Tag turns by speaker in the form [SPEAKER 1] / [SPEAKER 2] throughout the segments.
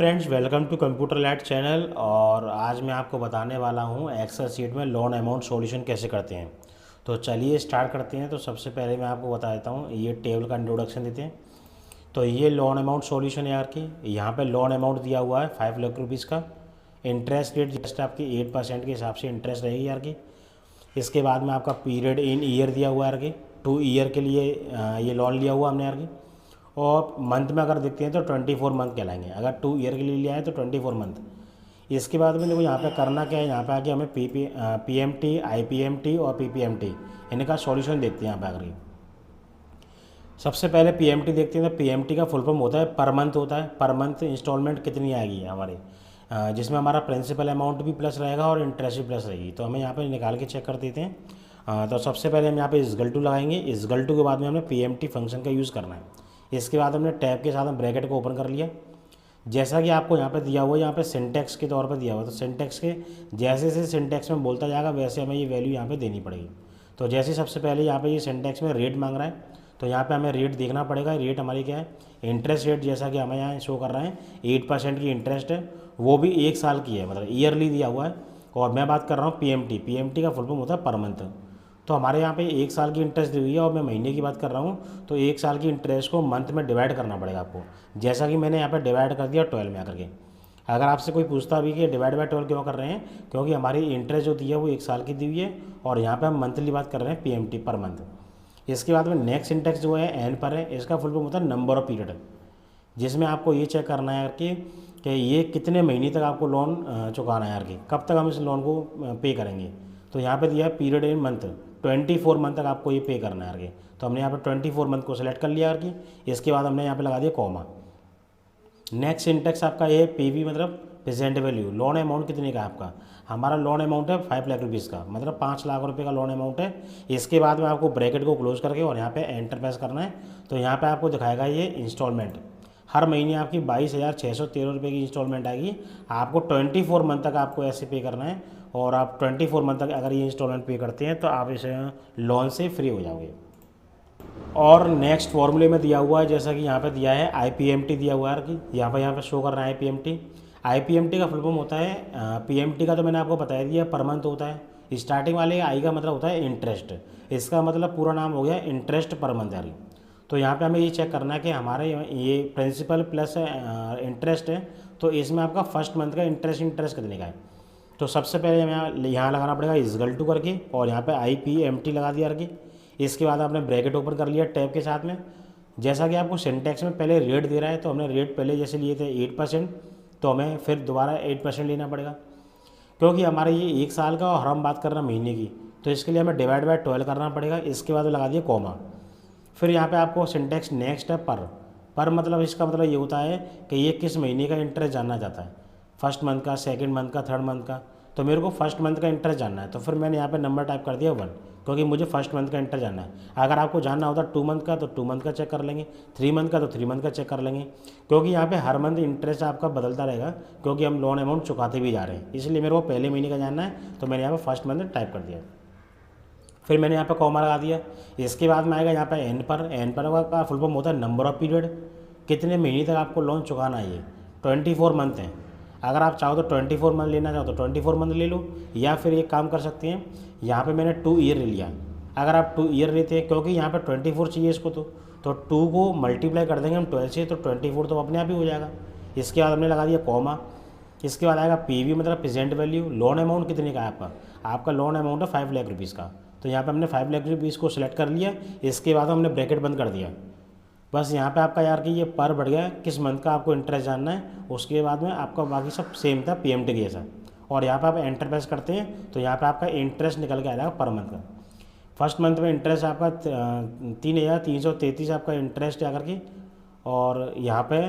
[SPEAKER 1] Friends, welcome to computer lat channel. और आज मैं आपको बताने वाला हूं एक्सेल शीट में लोन अमाउंट सॉल्यूशन कैसे करते हैं। तो चलिए स्टार्ट करते हैं। तो सबसे पहले मैं आपको बता देता हूं, ये टेबल का इंट्रोडक्शन देते हैं। तो ये लोन अमाउंट सॉल्यूशन है यार की। यहाँ पे लोन अमाउंट दिया हुआ है 5 लाख रुपीज़ का। इंटरेस्ट रेट जस्ट आपकी 8% के हिसाब से इंटरेस्ट रहेगी यार की। इसके बाद में आपका पीरियड इन ईयर दिया हुआ है यार की। 2 ईयर के लिए ये लोन लिया हुआ हमने यार की। और मंथ में अगर देखते हैं तो 24 मंथ कहलाएंगे। अगर 2 ईयर के लिए लिया है तो 24 मंथ। इसके बाद में देखो यहाँ पे करना क्या है। यहाँ पे आके हमें PMT, IPMT और PPMT इनका सॉल्यूशन देखते हैं। यहाँ पे आकर सबसे पहले PMT देखते हैं। तो PMT का फुल फॉर्म होता है पर मंथ होता है। पर मंथ इंस्टॉलमेंट कितनी आएगी हमारे, जिसमें हमारा प्रिंसिपल अमाउंट भी प्लस रहेगा और इंटरेस्ट भी प्लस रहेगी। तो हमें यहाँ पे निकाल के चेक कर देते हैं। तो सबसे पहले हम यहाँ पे इजगल टू लगाएंगे। इजगल टू के बाद में हमें PMT फंक्शन का यूज़ करना है। इसके बाद हमने टैब के साथ हम ब्रैकेट को ओपन कर लिया। जैसा कि आपको यहाँ पे दिया हुआ है, यहाँ पे सिंटेक्स के तौर पे दिया हुआ है। तो सिंटेक्स के जैसे जैसे सिंटेक्स में बोलता जाएगा वैसे हमें ये वैल्यू यहाँ पे देनी पड़ेगी। तो जैसे सबसे पहले यहाँ पे ये सिंटेक्स में रेट मांग रहा है, तो यहाँ पे हमें रेट देखना पड़ेगा। रेट हमारी क्या है, इंटरेस्ट रेट, जैसा कि हमें यहाँ शो कर रहा है 8% की इंटरेस्ट है, वो भी 1 साल की है, मतलब ईयरली दिया हुआ है। और मैं बात कर रहा हूँ PMT का फुल फॉर्म होता है पर मंथ। तो हमारे यहाँ पे 1 साल की इंटरेस्ट दी हुई है और मैं महीने की बात कर रहा हूँ। तो 1 साल की इंटरेस्ट को मंथ में डिवाइड करना पड़ेगा आपको, जैसा कि मैंने यहाँ पे डिवाइड कर दिया 12 में आकर के। अगर आपसे कोई पूछता भी कि डिवाइड बाय 12 क्यों कर रहे हैं, क्योंकि हमारी इंटरेस्ट जो दी है वो 1 साल की दी हुई है और यहाँ पे हम मंथली बात कर रहे हैं PMT पर मंथ। इसके बाद में नेक्स्ट इंडेक्स जो है एन पर है। इसका फुल फॉर्म होता है नंबर ऑफ पीरियड, जिसमें आपको ये चेक करना है यार कि ये कितने महीने तक आपको लोन चुकाना है यार कि कब तक हम इस लोन को पे करेंगे। तो यहाँ पे दिया है पीरियड इन मंथ, 24 मंथ तक आपको ये पे करना है यार कि। तो हमने यहाँ पे 24 मंथ को सिलेक्ट कर लिया यार कि। इसके बाद हमने यहाँ पे लगा दिया कॉमा। नेक्स्ट सिंटेक्स आपका ये PV मतलब प्रेजेंट वैल्यू। लोन अमाउंट कितने का है आपका, हमारा लोन अमाउंट है 5 लाख रुपीज़ का, मतलब 5 लाख रुपए का लोन अमाउंट है। इसके बाद में आपको ब्रैकेट को क्लोज करके और यहाँ पे एंटर प्रेस करना है। तो यहाँ पे आपको दिखाएगा ये इंस्टॉलमेंट। हर महीने आपकी 22,613 रुपये की इंस्टॉलमेंट आएगी। आपको 24 मंथ तक आपको ऐसे पे करना है। और आप 24 मंथ तक अगर ये इंस्टॉलमेंट पे करते हैं तो आप इस लोन से फ्री हो जाओगे। और नेक्स्ट फॉर्मूले में दिया हुआ है, जैसा कि यहाँ पे दिया है IPMT दिया हुआ है कि यहाँ पे शो कर रहा है IPMT का फुल फॉर्म होता है PMT का तो मैंने आपको बता दिया पर मंथ होता है। स्टार्टिंग वाले आई का मतलब होता है इंटरेस्ट। इसका मतलब पूरा नाम हो गया इंटरेस्ट पर मंथ यार। तो यहाँ पे हमें ये चेक करना है कि हमारे ये प्रिंसिपल प्लस इंटरेस्ट है, तो इसमें आपका फर्स्ट मंथ का इंटरेस्ट कितने का है। तो सबसे पहले हमें यहाँ लगाना पड़ेगा इजगल टू करके और यहाँ पे IPMT लगा दिया करके। इसके बाद आपने ब्रैकेट ओपन कर लिया टैब के साथ में। जैसा कि आपको सिंटेक्स में पहले रेट दे रहा है, तो हमने रेट पहले जैसे लिए थे 8%, तो हमें फिर दोबारा 8% लेना पड़ेगा, क्योंकि हमारा ये 1 साल का और हम बात कर रहे हैं महीने की। तो इसके लिए हमें डिवाइड बाय 12 करना पड़ेगा। इसके बाद लगा दिया कॉमा। फिर यहाँ पे आपको सिंटेक्स नेक्स्ट है पर मतलब इसका मतलब ये होता है कि ये किस महीने का इंटरेस्ट जानना चाहता है, फर्स्ट मंथ का, सेकंड मंथ का, थर्ड मंथ का। तो मेरे को फर्स्ट मंथ का इंटरेस्ट जानना है, तो फिर मैंने यहाँ पे नंबर टाइप कर दिया 1, क्योंकि मुझे फर्स्ट मंथ का इंटरेस्ट जानना है। अगर आपको जानना होता 2 मंथ का तो 2 मंथ का चेक कर लेंगे, 3 मंथ का तो 3 मंथ का चेक कर लेंगे, क्योंकि यहाँ पे हर मंथ इंटरेस्ट आपका बदलता रहेगा, क्योंकि हम लोन अमाउंट चुकाते भी जा रहे हैं। इसलिए मेरे को पहले महीने का जानना है, तो मैंने यहाँ पे फर्स्ट मंथ टाइप कर दिया। फिर मैंने यहाँ पे कॉमा लगा दिया। इसके बाद में आएगा यहाँ पे एन पर का फुल फॉर्म होता है नंबर ऑफ पीरियड, कितने महीने तक आपको लोन चुकाना है। ये 24 मंथ है। अगर आप चाहो तो 24 मंथ लेना चाहो तो 24 मंथ ले लो, या फिर एक काम कर सकते हैं, यहाँ पे मैंने 2 ईयर ले लिया। अगर आप 2 ईयर लेते हैं, क्योंकि यहाँ पे 24 चाहिए इसको, तो 2 को मल्टीप्लाई कर देंगे हम 12 से, तो 24 तो अपने आप ही हो जाएगा। इसके बाद हमने लगा दिया कॉमा। इसके बाद आएगा PV मतलब प्रेजेंट वैल्यू। लोन अमाउंट कितने का है आपका लोन अमाउंट है 5 लाख रुपीज़ का। तो यहाँ पे हमने 5 लाख रुपीज़ को सिलेक्ट कर लिया। इसके बाद हमने ब्रैकेट बंद कर दिया। बस यहाँ पे आपका यार कि ये पर बढ़ गया, किस मंथ का आपको इंटरेस्ट जानना है। उसके बाद में आपका बाकी सब सेम था PMT के जैसा। और यहाँ पे आप एंटर प्रेस करते हैं तो यहाँ पे आपका इंटरेस्ट निकल के आ जाएगा पर मंथ का। फर्स्ट मंथ में इंटरेस्ट आपका 3,333 आपका इंटरेस्ट आकर के। और यहाँ पे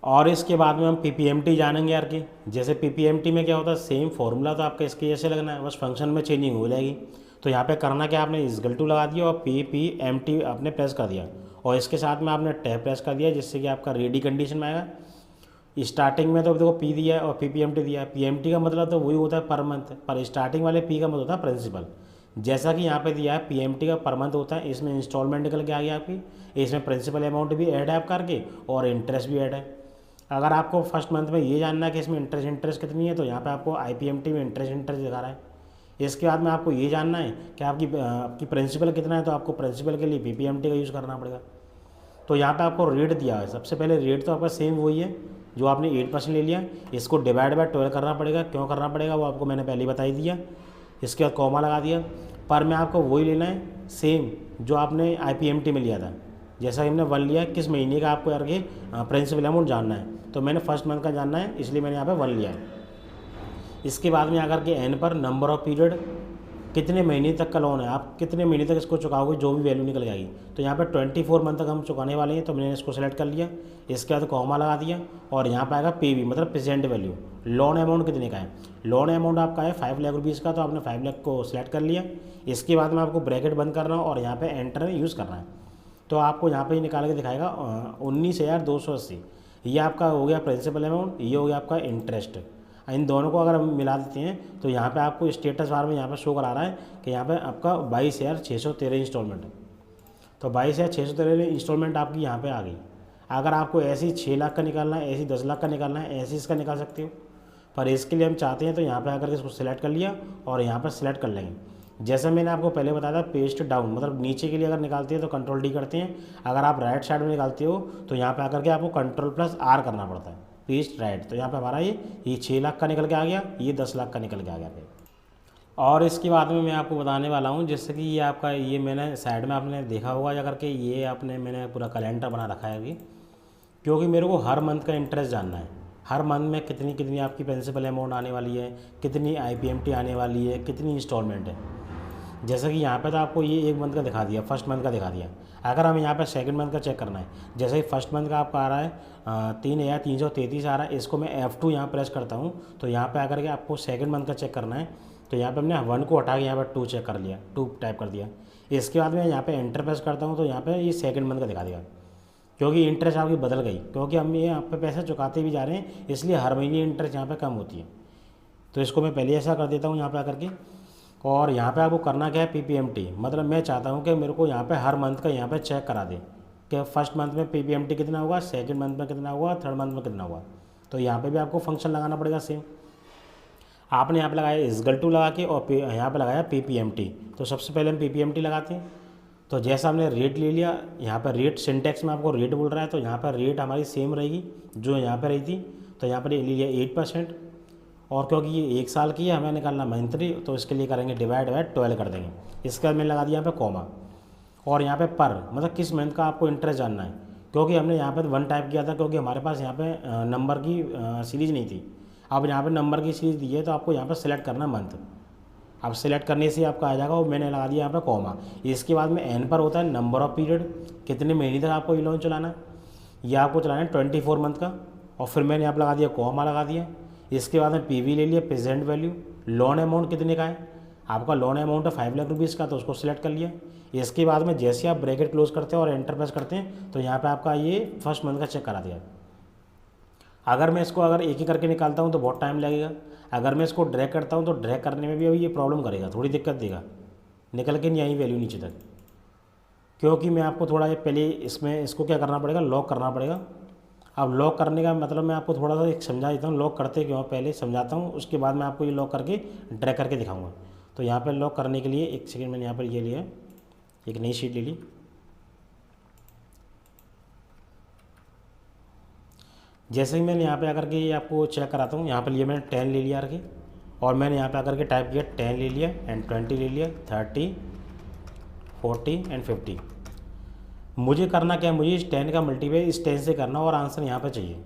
[SPEAKER 1] और इसके बाद में हम PPMT जानेंगे यार कि। जैसे PPMT में क्या होता है, सेम फॉर्मूला तो आपका इसके जैसे लगना है, बस फंक्शन में चेंजिंग हो जाएगी। तो यहाँ पे करना क्या, आपने इजगल टू लगा दिया और PPMT आपने प्रेस कर दिया, और इसके साथ में आपने टैब प्रेस कर दिया, जिससे कि आपका रेडी कंडीशन में आएगा। स्टार्टिंग में तो देखो P दिया है और PPMT दिया है। PMT का मतलब तो वही होता है पर मंथ, पर स्टार्टिंग वाले P का मतलब होता है प्रिंसिपल। जैसा कि यहाँ पे दिया है PMT का पर मंथ होता है, इसमें इंस्टॉलमेंट निकल के आ गया आपकी, इसमें प्रिंसिपल अमाउंट भी ऐड है आप करके और इंटरेस्ट भी ऐड है। अगर आपको फर्स्ट मंथ में ये जानना है कि इसमें इंटरेस्ट कितनी है, तो यहाँ पे आपको IPMT में इंटरेस्ट दिखा रहा है। इसके बाद में आपको ये जानना है कि आपकी प्रिंसिपल कितना है, तो आपको प्रिंसिपल के लिए PPMT का यूज़ करना पड़ेगा। तो यहाँ पे आपको रेट दिया है। सबसे पहले रेट तो आपका सेम वही है जो आपने 8% ले लिया। इसको डिवाइड बाय 12 करना पड़ेगा। क्यों करना पड़ेगा वो आपको मैंने पहले बता ही दिया। इसके बाद कॉमा लगा दिया। पर में आपको वही लेना है सेम जो आपने IPMT में लिया था। जैसा कि हमने 1 लिया, किस महीने का आपको यार प्रिंसिपल अमाउंट जानना है, तो मैंने फर्स्ट मंथ का जानना है, इसलिए मैंने यहाँ पे 1 लिया है। इसके बाद में आकर के एन पर नंबर ऑफ पीरियड, कितने महीने तक का लोन है, आप कितने महीने तक इसको चुकाओगे, जो भी वैल्यू निकल जाएगी। तो यहाँ पे 24 मंथ तक हम चुकाने वाले हैं, तो मैंने इसको सेलेक्ट कर लिया। इसके बाद कॉमा लगा दिया और यहाँ पे आएगा PV मतलब प्रेजेंट वैल्यू। लोन अमाउंट कितने का है, लोन अमाउंट आपका है 5 लाख रुपीज़ का, तो आपने 5 लाख को सिलेक्ट कर लिया। इसके बाद में आपको ब्रैकेट बंद करना और यहाँ पर एंटर यूज़ करना है। तो आपको यहाँ पर निकाल के दिखाएगा 19,280। ये आपका हो गया प्रिंसिपल अमाउंट, ये हो गया आपका इंटरेस्ट। इन दोनों को अगर हम मिला देते हैं तो यहाँ पे आपको स्टेटस बार में यहाँ पे शो करा रहा है कि यहाँ पे आपका 22,613 इंस्टॉलमेंट है। तो 22,613 इंस्टॉलमेंट आपकी यहाँ पे आ गई। अगर आपको ऐसी 6 लाख का निकालना है, ऐसी 10 लाख का निकालना है, ऐसी इसका निकाल सकते हो। पर इसके लिए हम चाहते हैं तो यहाँ पर आकर के इसको सिलेक्ट कर लिया और यहाँ पर सिलेक्ट कर लेंगे। जैसे मैंने आपको पहले बताया था पेस्ट डाउन मतलब नीचे के लिए अगर निकालते हैं तो कंट्रोल D करते हैं। अगर आप राइट साइड में निकालते हो तो यहाँ पे आकर के आपको कंट्रोल+R करना पड़ता है, पेस्ट राइट। तो यहाँ पे हमारा ये 6 लाख का निकल के आ गया, ये 10 लाख का निकल के आ गया। और इसके बाद में मैं आपको बताने वाला हूँ जैसे कि ये आपका ये मैंने साइड में आपने देखा होगा या करके ये मैंने पूरा कैलेंडर बना रखा है अभी, क्योंकि मेरे को हर मंथ का इंटरेस्ट जानना है। हर मंथ में कितनी कितनी आपकी प्रिंसिपल अमाउंट आने वाली है, कितनी IPMT आने वाली है, कितनी इंस्टॉलमेंट है। जैसे कि यहाँ पे तो आपको ये 1 मंथ का दिखा दिया, फर्स्ट मंथ का दिखा दिया। अगर हम यहाँ पे सेकंड मंथ का चेक करना है, जैसे कि फर्स्ट मंथ का आपका आ रहा है 3,333 आ रहा है, इसको मैं F2 यहाँ प्रेस करता हूँ तो यहाँ पे आकर के आपको सेकंड मंथ का चेक करना है। तो यहाँ पे हमने 1 को हटा के यहाँ पर 2 चेक कर लिया, 2 टाइप कर दिया। इसके बाद मैं यहाँ पे एंटर प्रेस करता हूँ तो यहाँ पे ये सेकंड मंथ का दिखा देगा, क्योंकि इंटरेस्ट आपकी बदल गई, क्योंकि हम ये यहाँ पे पैसे चुकाते भी जा रहे हैं, इसलिए हर महीने इंटरेस्ट यहाँ पे कम होती है। तो इसको मैं पहले ऐसा कर देता हूँ यहाँ पे आकर के। और यहाँ पे आपको करना क्या है, PPMT मतलब मैं चाहता हूँ कि मेरे को यहाँ पे हर मंथ का यहाँ पे चेक करा दे कि फर्स्ट मंथ में PPMT कितना होगा, सेकंड मंथ में कितना होगा, थर्ड मंथ में कितना होगा। तो यहाँ पे भी आपको फंक्शन लगाना पड़ेगा सेम। आपने यहाँ पे लगाया = लगा के और यहाँ पे लगाया PPMT। तो सबसे पहले हम PPMT लगाते हैं। तो जैसा हमने रेट ले लिया, यहाँ पर रेट सिंटेक्स में आपको रेट बोल रहा है, तो यहाँ पर रेट हमारी सेम रहेगी जो यहाँ पर रही थी। तो यहाँ पर ले लिया 8%, और क्योंकि ये 1 साल की है हमें निकालना मंथली, तो इसके लिए करेंगे डिवाइड बाय 12 कर देंगे। इसके बाद मैंने लगा दिया यहाँ पे कॉमा, और यहाँ पे पर मतलब किस मंथ का आपको इंटरेस्ट जानना है, क्योंकि हमने यहाँ पे 1 टाइप किया था, क्योंकि हमारे पास यहाँ पे नंबर की सीरीज़ नहीं थी। अब यहाँ पे नंबर की सीरीज़ दी है तो आपको यहाँ पर सिलेक्ट करना मंथ। अब सिलेक्ट करने से आपका आ जाएगा, और मैंने लगा दिया यहाँ पे कॉमा। इसके बाद में एन पर होता है नंबर ऑफ पीरियड, कितने महीने तक आपको ये लोन चलाना है। ये आपको चलाना है 24 मंथ का, और फिर मैंने यहाँ पर लगा दिया कॉमा लगा दिया। इसके बाद में PV ले लिया, प्रेजेंट वैल्यू। लोन अमाउंट कितने का है, आपका लोन अमाउंट है 5 लाख रुपीज़ का, तो उसको सिलेक्ट कर लिया। इसके बाद में जैसे आप ब्रैकेट क्लोज करते हैं और एंटर प्रेस करते हैं तो यहाँ पे आपका ये फर्स्ट मंथ का चेक करा दिया। अगर मैं इसको एक ही करके निकालता हूँ तो बहुत टाइम लगेगा। अगर मैं इसको ड्रैग करता हूँ तो ड्रैग करने में भी अभी ये प्रॉब्लम करेगा, थोड़ी दिक्कत देगा, निकल के नहीं आई वैल्यू नीचे तक। क्योंकि मैं आपको थोड़ा पहले इसको क्या करना पड़ेगा, लॉक करना पड़ेगा। अब लॉक करने का मतलब मैं आपको थोड़ा सा एक समझा देता हूँ, लॉक करते क्यों पहले समझाता हूँ, उसके बाद मैं आपको ये लॉक करके ड्रैग करके दिखाऊंगा। तो यहाँ पे लॉक करने के लिए 1 सेकंड मैंने यहाँ पर ये लिया, एक नई शीट ले ली। जैसे ही मैंने यहाँ पे आकर के आपको चेक कराता हूँ, यहाँ पर लिए मैंने 10 ले लिया आके, और मैंने यहाँ पे आकर के टाइप किया 10 ले लिया एंड 20 ले लिया, 30, 40 एंड 50। मुझे करना क्या है, मुझे इस 10 का मल्टीप्लाई इस 10 से करना और आंसर यहाँ पे चाहिए।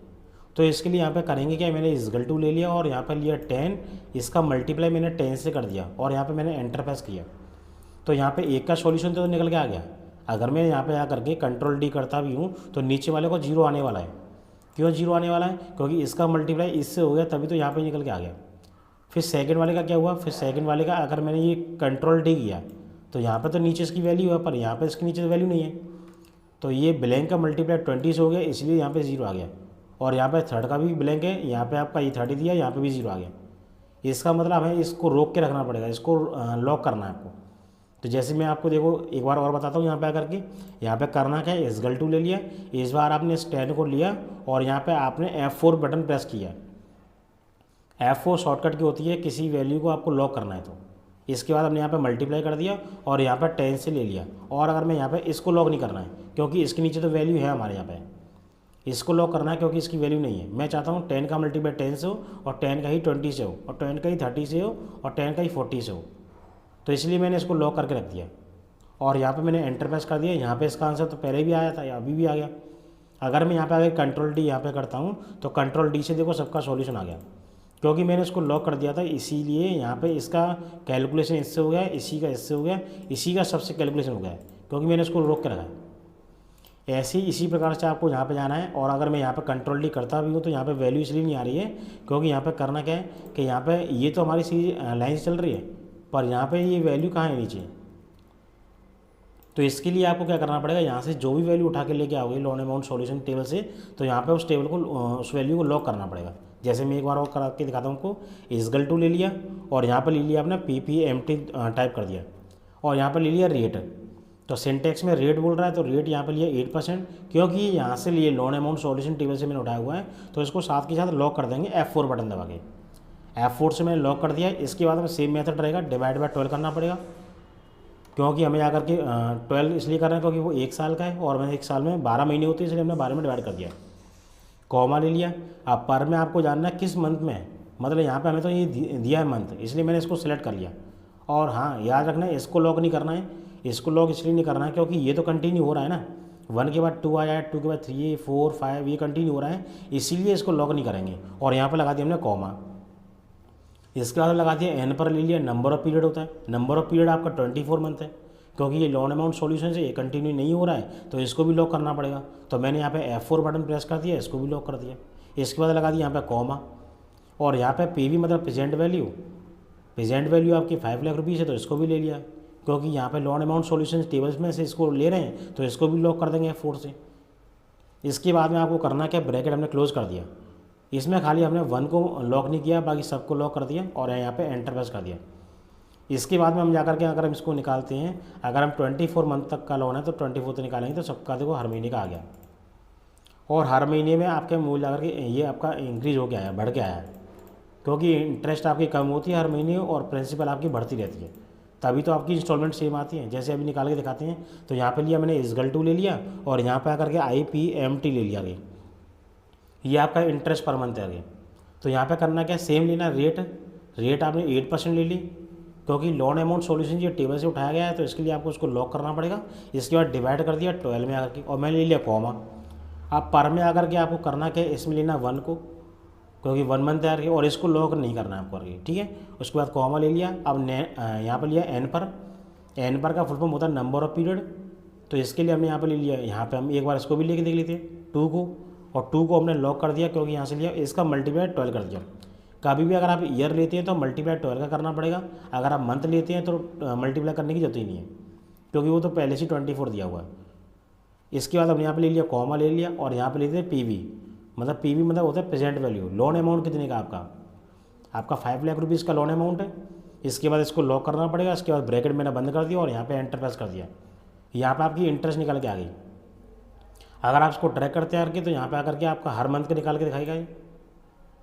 [SPEAKER 1] तो इसके लिए यहाँ पे करेंगे क्या, मैंने = ले लिया और यहाँ पे लिया 10, इसका मल्टीप्लाई मैंने 10 से कर दिया और यहाँ पे मैंने एंटर प्रेस किया। तो यहाँ पे एक का सॉल्यूशन तो निकल के आ गया। अगर मैं यहाँ पे आकर के कंट्रोल D करता भी हूँ तो नीचे वाले को 0 आने वाला है। क्यों 0 आने वाला है, क्योंकि इसका मल्टीप्लाई इससे हो गया, तभी तो यहाँ पर निकल के आ गया। फिर सेकेंड वाले का क्या हुआ, फिर सेकेंड वाले का अगर मैंने ये कंट्रोल D किया तो यहाँ पर तो नीचे इसकी वैल्यू है, पर यहाँ पर इसके नीचे वैल्यू नहीं है। तो ये ब्लैंक का मल्टीप्लाई 20 से हो गया, इसलिए यहाँ पे 0 आ गया। और यहाँ पे थर्ड का भी ब्लैंक है, यहाँ पे आपका ये 30 दिया, यहाँ पे भी 0 आ गया। इसका मतलब है इसको रोक के रखना पड़ेगा, इसको लॉक करना है आपको। तो जैसे मैं आपको देखो एक बार और बताता हूँ यहाँ पे आकर के, यहाँ पे करना क्या है, इसगल टू ले लिया, इस बार आपने इस 10 को लिया और यहाँ पे आपने F4 बटन प्रेस किया। F4 शॉर्टकट की होती है किसी वैल्यू को आपको लॉक करना है तो। इसके बाद हमने यहाँ पे मल्टीप्लाई कर दिया और यहाँ पे 10 से ले लिया। और अगर मैं यहाँ पे इसको लॉक नहीं करना है क्योंकि इसके नीचे तो वैल्यू है हमारे यहाँ पे, इसको लॉक करना है क्योंकि इसकी वैल्यू नहीं है। मैं चाहता हूँ 10 का मल्टीप्लाई 10 से हो और 10 का ही 20 से हो और 10 का ही 30 से हो और 10 का ही 40 से हो, तो इसलिए मैंने इसको लॉक करके रख दिया। और यहाँ पे मैंने एंटर प्रेस कर दिया। यहाँ पे इसका आंसर तो पहले भी आया था या अभी भी आ गया। अगर मैं यहाँ पे आगे कंट्रोल डी यहाँ पे करता हूँ तो कंट्रोल डी से देखो सबका सॉल्यूशन आ गया, क्योंकि मैंने इसको लॉक कर दिया था। इसीलिए यहाँ पे इसका कैलकुलेशन इससे हो गया, इसी का इससे हो गया, इसी का सबसे कैलकुलेशन हो गया, क्योंकि मैंने इसको रोक के रखा है। ऐसे ही इसी प्रकार से आपको यहाँ पे जाना है। और अगर मैं यहाँ पे कंट्रोल डी करता भी हूँ तो यहाँ पे वैल्यू इसलिए नहीं आ रही है क्योंकि यहाँ पे करना क्या है कि यहाँ पे ये तो हमारी सीरीज लाइन चल रही है, पर यहाँ पे ये वैल्यू कहाँ है नीचे। तो इसके लिए आपको क्या करना पड़ेगा, यहाँ से जो भी वैल्यू उठा के लेके आओगे लोन अमाउंट सॉल्यूशन टेबल से, तो यहाँ पे उस टेबल को उस वैल्यू को लॉक करना पड़ेगा। जैसे मैं एक बार और करा के दिखाता हूँ आपको। इसगल टू ले लिया और यहाँ पर ले लिया आपने PPMT टाइप कर दिया और यहाँ पर ले लिया रेट। तो सिंटेक्स में रेट बोल रहा है तो रेट यहाँ पर लिया 8%, क्योंकि यहाँ से लिए लोन अमाउंट सॉल्यूशन टेबल से मैंने उठाया हुआ है, तो इसको साथ के साथ लॉक कर देंगे F4 बटन दबा के। F4 से मैंने लॉक कर दिया। इसके बाद में सेम मेथड रहेगा, डिवाइड बाय 12 करना पड़ेगा, क्योंकि हमें आकर के 12 इसलिए कर रहे हैं क्योंकि वो 1 साल का है और मैं 1 साल में 12 महीने होते हैं, इसलिए हमने 12 में डिवाइड कर दिया। कॉमा ले लिया। अब पर में आपको जानना है किस मंथ में है, मतलब यहाँ पे हमें तो ये दिया है मंथ, इसलिए मैंने इसको सिलेक्ट कर लिया। और हाँ याद रखना है इसको लॉक नहीं करना है। इसको लॉक इसलिए नहीं करना है क्योंकि ये तो कंटिन्यू हो रहा है ना, 1 के बाद 2 आया है, 2 के बाद 3 4 5 ये कंटिन्यू हो रहा है, इसीलिए इसको लॉक नहीं करेंगे। और यहाँ पर लगा दिया हमने कॉमा। इसके बाद लगा दिया एन पर ले लिया, नंबर ऑफ पीरियड होता है। नंबर ऑफ पीरियड आपका 24 मंथ है, क्योंकि ये लोन अमाउंट सॉल्यूशन से ये कंटिन्यू नहीं हो रहा है तो इसको भी लॉक करना पड़ेगा। तो मैंने यहाँ पे F4 बटन प्रेस कर दिया, इसको भी लॉक कर दिया। इसके बाद लगा दिया यहाँ पे कॉमा और यहाँ पे PV मतलब प्रेजेंट वैल्यू। प्रेजेंट वैल्यू आपकी 5 लाख रुपीज़ है तो इसको भी ले लिया, क्योंकि यहाँ पे लोन अमाउंट सॉल्यूशन टेबल्स में से इसको ले रहे हैं तो इसको भी लॉक कर देंगे F4 से। इसके बाद में आपको करना क्या, ब्रैकेट हमने क्लोज कर दिया। इसमें खाली हमने 1 को लॉक नहीं किया, बाकी सबको लॉक कर दिया और यहाँ पे एंटर प्रेस कर दिया। इसके बाद में हम जाकर के अगर हम इसको निकालते हैं, अगर हम 24 मंथ तक का लोन है तो 24 तो निकालेंगे तो सबका देखो हर महीने का आ गया। और हर महीने में आपके मूल्य जाकर के ये आपका इंक्रीज हो गया है, बढ़ के आया है, क्योंकि इंटरेस्ट आपकी कम होती है हर महीने और प्रिंसिपल आपकी बढ़ती रहती है, तभी तो आपकी इंस्टॉलमेंट सेम आती है। जैसे अभी निकाल के दिखाते हैं। तो यहाँ पे लिया मैंने इसगल टू ले लिया और यहाँ पे आकर के IPMT ले लिया आगे, ये आपका इंटरेस्ट पर मंथ है आगे। तो यहाँ पे करना क्या, सेम लेना रेट आपने 8% ले ली, क्योंकि लोन अमाउंट सॉल्यूशन ये टेबल से उठाया गया है तो इसके लिए आपको उसको लॉक करना पड़ेगा। इसके बाद डिवाइड कर दिया 12 में आकर के और मैंने ले लिया कॉमा। अब पर में आकर के आपको करना क्या है, इसमें लेना 1 को, क्योंकि 1 मंथ है और इसको लॉक नहीं करना है आपको करके, ठीक है। उसके बाद कॉमा ले लिया। अब यहाँ पर लिया एन पर का फुल फॉर्म होता है नंबर ऑफ पीरियड, तो इसके लिए हमने यहाँ पर ले लिया। यहाँ पर हम एक बार इसको भी लेके देख लेते हैं 2 को, और 2 को हमने लॉक कर दिया क्योंकि यहाँ से लिया, इसका मल्टीप्लाई 12 कर दिया। कभी भी अगर आप ईयर लेते हैं तो मल्टीप्लाई 12 का करना पड़ेगा, अगर आप मंथ लेते हैं तो मल्टीप्लाई करने की जरूरत ही नहीं है, क्योंकि वो तो पहले से 24 दिया हुआ है। इसके बाद हमने यहाँ पे ले लिया कॉमा ले लिया और यहाँ पे लेते हैं PV मतलब होता है प्रेजेंट वैल्यू। लोन अमाउंट कितने का आपका 5 लाख रुपीज़ का लोन अमाउंट है। इसके बाद इसको लॉक करना पड़ेगा। इसके बाद ब्रैकेट मैंने बंद कर दिया और यहाँ पे एंटर प्रेस कर दिया। यहाँ पे आपकी इंटरेस्ट निकल के आ गई। अगर आप इसको ट्रैक करते हैं करके तो यहाँ पे आकर के आपका हर मंथ का निकाल के दिखाएगा।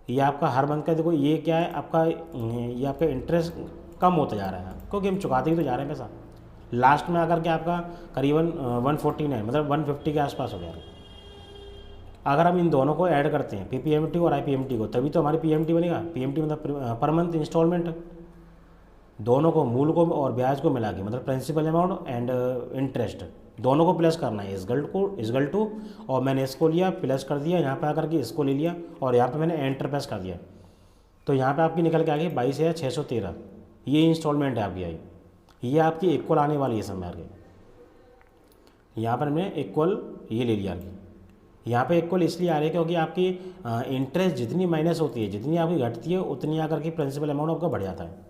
[SPEAKER 1] ये आपका हर मंथ का देखो, ये क्या है आपका, ये आपका इंटरेस्ट कम होता जा रहा है क्योंकि हम चुकाते ही तो जा रहे हैं पैसा। लास्ट में आकर के आपका करीबन 149 मतलब 150 के आसपास हो गया। अगर हम इन दोनों को ऐड करते हैं PPMT और IPMT को, तभी तो हमारी PMT बनेगा। PMT मतलब पर मंथ इंस्टॉलमेंट, दोनों को मूल को और ब्याज को मिला के, मतलब प्रिंसिपल अमाउंट एंड इंटरेस्ट दोनों को प्लस करना है। इसगल टू और मैंने इसको लिया प्लस कर दिया, यहाँ पे आकर के इसको ले लिया और यहाँ पे मैंने एंटर प्रेस कर दिया। तो यहाँ पे आपकी निकल के आ गई 22,613। ये इंस्टॉलमेंट है आपकी आई, ये आपकी इक्वल आने वाली है समय आगे। यहाँ पर मैंने इक्वल ये ले लिया आगे। यहाँ पे इक्वल इसलिए आ रही है क्योंकि आपकी इंटरेस्ट जितनी माइनस होती है, जितनी आपकी घटती है, उतनी आकर के प्रिंसिपल अमाउंट आपका बढ़ जाता है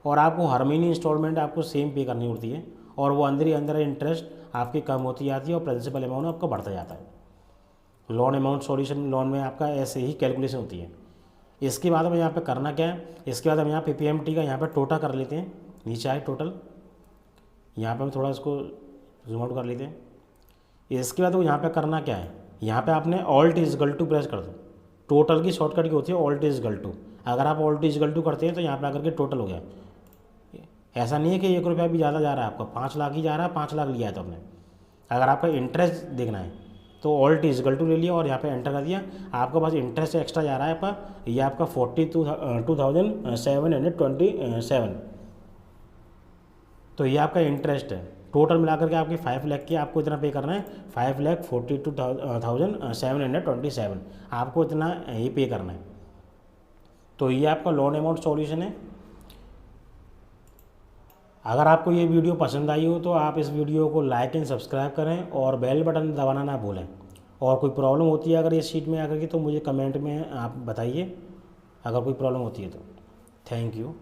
[SPEAKER 1] और आपको हर महीने इंस्टॉलमेंट आपको सेम पे करनी होती है और वो अंदर ही अंदर इंटरेस्ट आपकी कम होती जाती है और प्रिंसिपल अमाउंट आपका बढ़ता जाता है। लोन अमाउंट सॉल्यूशन लोन में आपका ऐसे ही कैलकुलेशन होती है। इसके बाद हमें यहाँ पे करना क्या है, इसके बाद हम यहाँ PPMT का यहाँ पे टोटल कर लेते हैं। नीचे आए टोटल, यहाँ पे हम थोड़ा इसको जूम आउट कर लेते हैं। इसके बाद वो यहाँ पे करना क्या है, यहाँ पे आपने ऑल्ट इजगल टू प्रेस कर दो। टोटल की शॉर्टकट की होती है ऑल्ट इजगल टू। अगर आप ऑल्ट इजगल टू करते हैं तो यहाँ पे आकर के टोटल हो गया। ऐसा नहीं है कि 1 रुपया भी ज़्यादा जा रहा है आपका, 5 लाख ही जा रहा है, 5 लाख लिया है तो आपने। अगर आपका इंटरेस्ट देखना है तो ऑल्ट इजगल टू ले लिया और यहाँ पे एंटर कर दिया। आपके पास इंटरेस्ट एक्स्ट्रा जा रहा है आपका, ये आपका 42,727। तो ये आपका इंटरेस्ट है। टोटल मिलाकर के आपकी 5 लाख की आपको इतना पे करना है, 5,42,727 आपको इतना ही पे करना है। तो ये आपका लोन अमाउंट सॉल्यूशन है। अगर आपको ये वीडियो पसंद आई हो तो आप इस वीडियो को लाइक एंड सब्सक्राइब करें और बेल बटन दबाना ना भूलें। और कोई प्रॉब्लम होती है अगर इस शीट में आकर के तो मुझे कमेंट में आप बताइए, अगर कोई प्रॉब्लम होती है तो। Thank you.